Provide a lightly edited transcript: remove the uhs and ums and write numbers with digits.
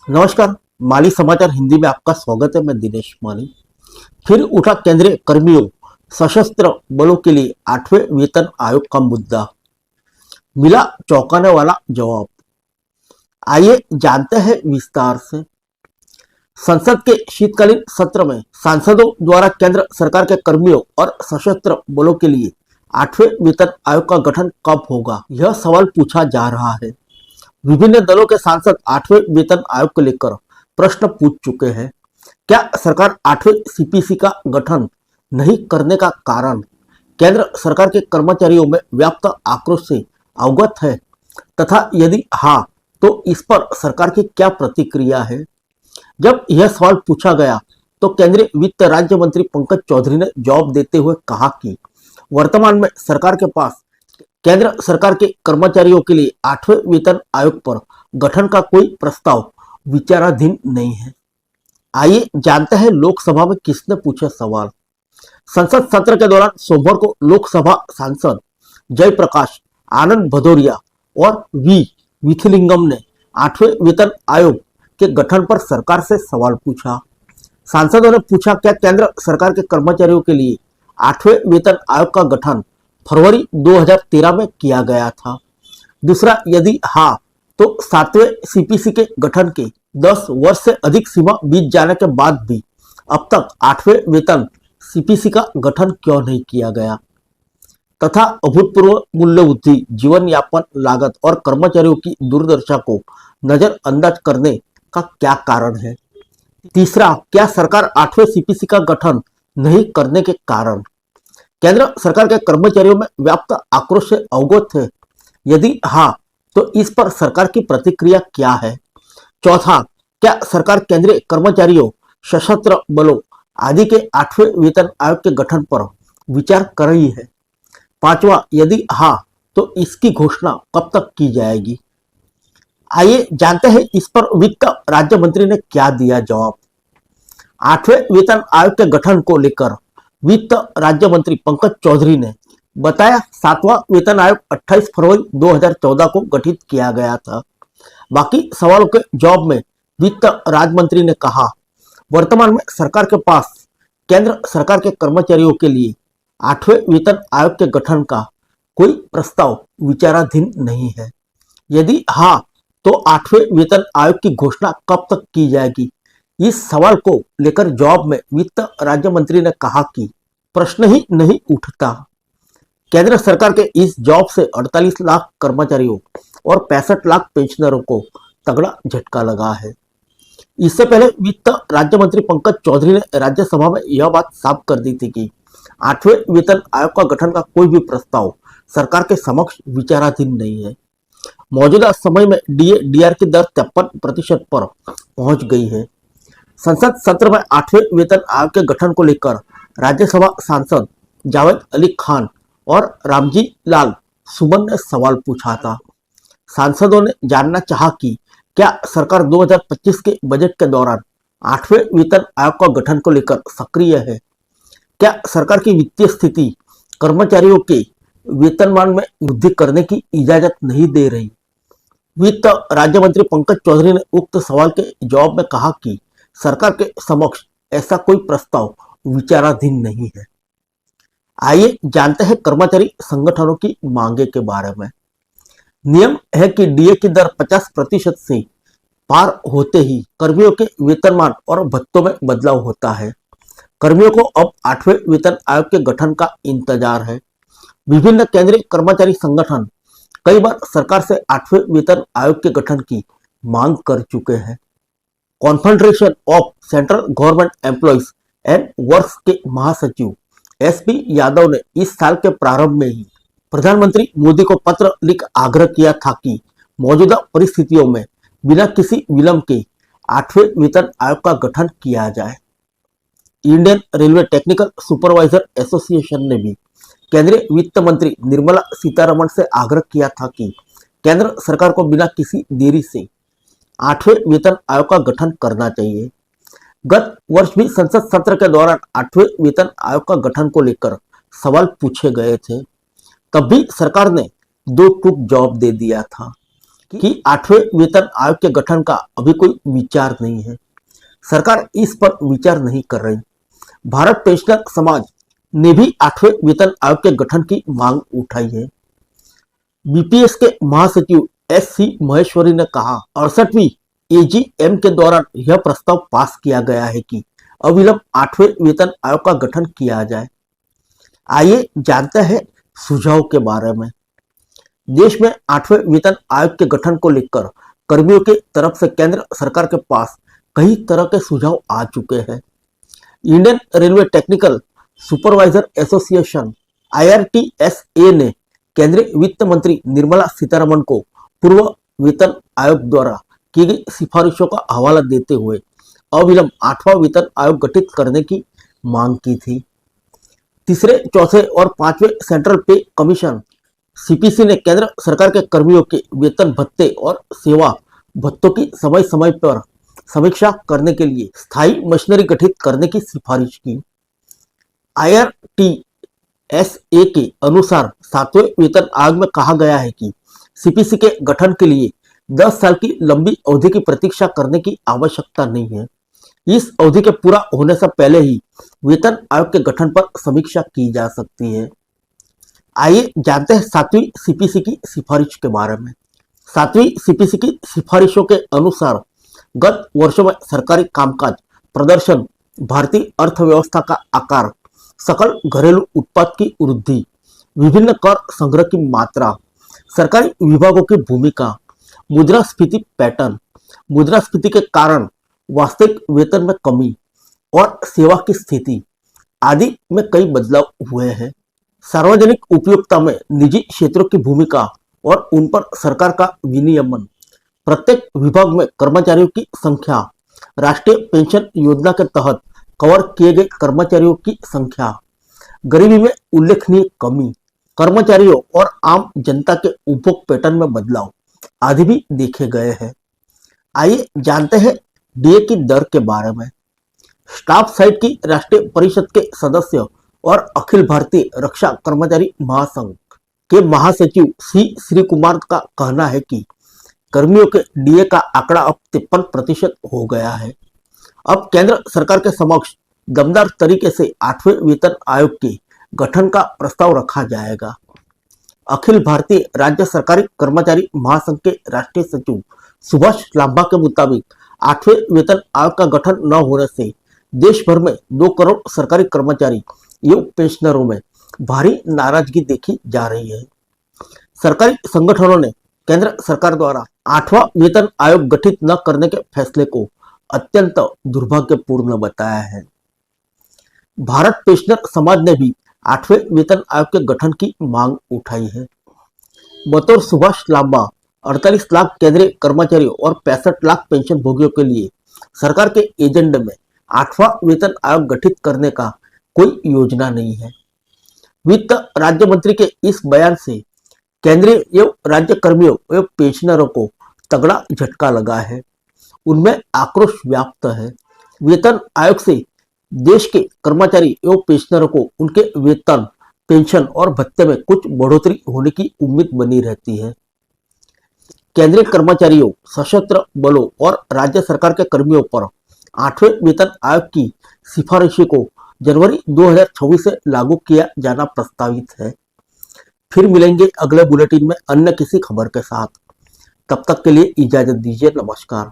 नमस्कार। माली समाचार हिंदी में आपका स्वागत है। मैं दिनेश माली। फिर उठा केंद्रीय कर्मियों सशस्त्र बलों के लिए 8वें वेतन आयोग का मुद्दा, मिला चौंकाने वाला जवाब। आइए जानते हैं विस्तार से। संसद के शीतकालीन सत्र में सांसदों द्वारा केंद्र सरकार के कर्मियों और सशस्त्र बलों के लिए 8वें वेतन आयोग का गठन कब होगा, यह सवाल पूछा जा रहा है। विभिन्न दलों के सांसद 8वें वेतन आयोग को लेकर प्रश्न पूछ चुके हैं। क्या सरकार 8वें सीपीसी का गठन नहीं करने का कारण केंद्र सरकार के कर्मचारियों में व्याप्त आक्रोश से अवगत है, तथा यदि हाँ तो इस पर सरकार की क्या प्रतिक्रिया है? जब यह सवाल पूछा गया तो केंद्रीय वित्त राज्य मंत्री पंकज चौधरी ने जवाब देते हुए कहा कि वर्तमान में सरकार के पास केंद्र सरकार के कर्मचारियों के लिए 8वें वेतन आयोग पर गठन का कोई प्रस्ताव विचाराधीन नहीं है। आइए जानते हैं लोकसभा में किसने पूछे सवाल। संसद सत्र के दौरान सोमवार को लोकसभा सांसद जयप्रकाश आनंद भदौरिया और वी विथिलिंगम ने 8वें वेतन आयोग के गठन पर सरकार से सवाल पूछा। सांसदों ने पूछा, क्या केंद्र सरकार के कर्मचारियों के लिए 8वें वेतन आयोग का गठन फरवरी 2013 में किया गया था? दूसरा, यदि हाँ तो 7वें सीपीसी के गठन के 10 वर्ष से अधिक सीमा बीत जाने के बाद भी अब तक 8वें वेतन सीपीसी का गठन क्यों नहीं किया गया, तथा अभूतपूर्व मूल्य वृद्धि, जीवन यापन लागत और कर्मचारियों की दुर्दशा को नजरअंदाज करने का क्या कारण है? तीसरा, क्या सरकार 8वें सीपीसी का गठन नहीं करने के कारण केंद्र सरकार के कर्मचारियों में व्याप्त आक्रोश से अवगत है? यदि हाँ तो इस पर सरकार की प्रतिक्रिया क्या है? चौथा, क्या सरकार केंद्रीय कर्मचारियों, सशस्त्र बलों आदि के 8वें वेतन आयोग के गठन पर विचार कर रही है? पांचवा, यदि हाँ तो इसकी घोषणा कब तक की जाएगी? आइए जानते हैं इस पर वित्त राज्य मंत्री ने क्या दिया जवाब। 8वें वेतन आयोग के गठन को लेकर वित्त राज्य मंत्री पंकज चौधरी ने बताया, 7वां वेतन आयोग 28 फरवरी 2014 को गठित किया गया था। बाकी सवालों के जवाब में वित्त राज्य मंत्री ने कहा, वर्तमान में सरकार के पास केंद्र सरकार के कर्मचारियों के लिए 8वें वेतन आयोग के गठन का कोई प्रस्ताव विचाराधीन नहीं है। यदि हाँ तो 8वें वेतन आयोग की घोषणा कब तक की जाएगी? इस सवाल को लेकर जवाब में वित्त राज्य मंत्री ने कहा कि प्रश्न ही नहीं उठता। केंद्र सरकार के इस जवाब से 48 लाख कर्मचारियों और 65 लाख पेंशनरों को तगड़ा झटका लगा है। इससे पहले वित्त राज्य मंत्री पंकज चौधरी ने राज्यसभा में यह बात साफ कर दी थी कि 8वें वेतन आयोग का गठन का कोई भी प्रस्ताव सरकार के समक्ष विचाराधीन नहीं है। मौजूदा समय में डीए डीआर की दर 53% पर पहुंच गई है। संसद सत्र में 8वें वेतन आयोग के गठन को लेकर राज्यसभा सांसद जावेद अली खान और रामजी लाल सुमन ने सवाल पूछा था। सांसदों ने जानना चाहा कि क्या सरकार 2025 के बजट के दौरान 8वें वेतन आयोग का गठन को लेकर सक्रिय है? क्या सरकार की वित्तीय स्थिति कर्मचारियों के वेतनमान में वृद्धि करने की इजाजत नहीं दे रही? वित्त राज्य मंत्री पंकज चौधरी ने उक्त सवाल के जवाब में कहा कि सरकार के समक्ष ऐसा कोई प्रस्ताव विचाराधीन नहीं है। आइए जानते हैं कर्मचारी संगठनों की मांगे के बारे में। नियम है कि डीए की दर 50% से पार होते ही कर्मियों के वेतनमान और भत्तों में बदलाव होता है। कर्मियों को अब 8वें वेतन आयोग के गठन का इंतजार है। विभिन्न केंद्रीय कर्मचारी संगठन कई बार सरकार से 8वें वेतन आयोग के गठन की मांग कर चुके हैं। Confederation of central government employees and works के महासचिव एसपी यादव ने इस साल के प्रारंभ में ही प्रधानमंत्री मोदी को पत्र लिख आग्रह किया था कि मौजूदा परिस्थितियों में बिना किसी विलंब के 8वें वेतन आयोग का गठन किया जाए। Indian railway technical supervisor association ने भी केंद्रीय वित्त मंत्री निर्मला सीतारमण से आग्रह किया था कि केंद्र सरकार को बिना किसी देरी से 8वें वेतन आयोग का गठन करना चाहिए। गत वर्ष भी संसद सत्र के दौरान 8वें वेतन आयोग का गठन को लेकर सवाल पूछे गए थे। तब भी सरकार ने दो टूक जवाब दे दिया था। कि 8वें वेतन आयोग के गठन का अभी कोई विचार नहीं है। सरकार इस पर विचार नहीं कर रही। भारत पेंशनर समाज ने भी 8वें वेतन आयोग के गठन की मांग उठाई है। बीपीएस के महासचिव एस.सी. महेश्वरी ने कहा, 68वीं एजीएम के दौरान यह प्रस्ताव पास किया गया है कि अविलंब 8वें वेतन आयोग का गठन किया जाए। आइए जानते हैं सुझाव के बारे में। देश में 8वें वेतन आयोग के गठन को लेकर कर्मियों की तरफ से केंद्र सरकार के पास कई तरह के सुझाव आ चुके हैं। Indian railway technical supervisor association IRTSA ने केंद्रीय वित्त मंत्री निर्मला सीतारमण को पूर्व वेतन आयोग द्वारा की गई सिफारिशों का हवाला देते हुए अविलंब 8वां वेतन आयोग गठित करने की मांग की थी। तीसरे, चौथे और 5वें सेंट्रल पे कमीशन CPC ने केंद्र सरकार के कर्मियों के वेतन भत्ते और सेवा भत्तों की समय समय पर समीक्षा करने के लिए स्थायी मशीनरी गठित करने की सिफारिश की। IRTSA के अनुसार 7वें वेतन आयोग में कहा गया है कि CPC के गठन के लिए 10 साल की लंबी अवधि की प्रतीक्षा करने की आवश्यकता नहीं है। इस अवधि के पूरा होने से पहले ही वेतन आयोग के गठन पर समीक्षा की जा सकती है। आइए जानते हैं 7वीं CPC की सिफारिश के बारे में। 7वीं CPC की सिफारिशों के अनुसार गत वर्षों में सरकारी कामकाज, प्रदर्शन, भारतीय अर्थव्यवस्था का आकार, सकल घरेलू उत्पाद की वृद्धि, विभिन्न कर संग्रह की मात्रा, सरकारी विभागों की भूमिका, मुद्रास्फीति पैटर्न, मुद्रास्फीति के कारण वास्तविक वेतन में कमी और सेवा की स्थिति आदि में कई बदलाव हुए हैं। सार्वजनिक उपयोगिता में निजी क्षेत्रों की भूमिका और उन पर सरकार का विनियमन, प्रत्येक विभाग में कर्मचारियों की संख्या, राष्ट्रीय पेंशन योजना के तहत कवर किए गए कर्मचारियों की संख्या, गरीबी में उल्लेखनीय कमी, कर्मचारियों और आम जनता के उपभोग पैटर्न में बदलाव आदि भी देखे गए हैं। आइए जानते हैं DA की दर के बारे में। स्टाफ साइड की राष्ट्रीय परिषद के सदस्य और अखिल भारतीय रक्षा कर्मचारी महासंघ के महासचिव C. श्री कुमार का कहना है कि कर्मियों के DA का आंकड़ा अब 53% हो गया है। अब केंद्र सरकार के समक्ष दमदार तरीके से 8वें वेतन आयोग के गठन का प्रस्ताव रखा जाएगा। अखिल भारतीय राज्य सरकारी कर्मचारी महासंघ के राष्ट्रीय सचिव सुभाष लांबा के मुताबिक 8वें वेतन आयोग का गठन न होने से देश भर में 2 करोड़ सरकारी कर्मचारी एवं पेंशनरों में भारी नाराजगी देखी जा रही है। सरकारी संगठनों ने केंद्र सरकार द्वारा 8वां वेतन आयोग गठित न करने के फैसले को अत्यंत दुर्भाग्यपूर्ण बताया है। भारत पेंशनर समाज ने भी 8वें वेतन आयोग के गठन की मांग उठाई है। बतौर सुभाष लांबा 48 लाख केंद्रीय कर्मचारियों और 65 लाख पेंशन भोगियों के लिए सरकार के एजेंडे में 8वां वेतन आयोग गठित करने का कोई योजना नहीं है। वित्त राज्य मंत्री के इस बयान से केंद्रीय एवं राज्य कर्मियों एवं पेंशनरों को तगड़ा झटका लगा है। उनमें आक्रोश व्याप्त है। वेतन आयोग से देश के कर्मचारी एवं पेंशनरों को उनके वेतन, पेंशन और भत्ते में कुछ बढ़ोतरी होने की उम्मीद बनी रहती है। केंद्रीय कर्मचारियों, सशस्त्र बलों और राज्य सरकार के कर्मियों पर 8वें वेतन आयोग की सिफारिशों को जनवरी 2024 से लागू किया जाना प्रस्तावित है। फिर मिलेंगे अगले बुलेटिन में अन्य किसी खबर के साथ। तब तक के लिए इजाजत दीजिए। नमस्कार।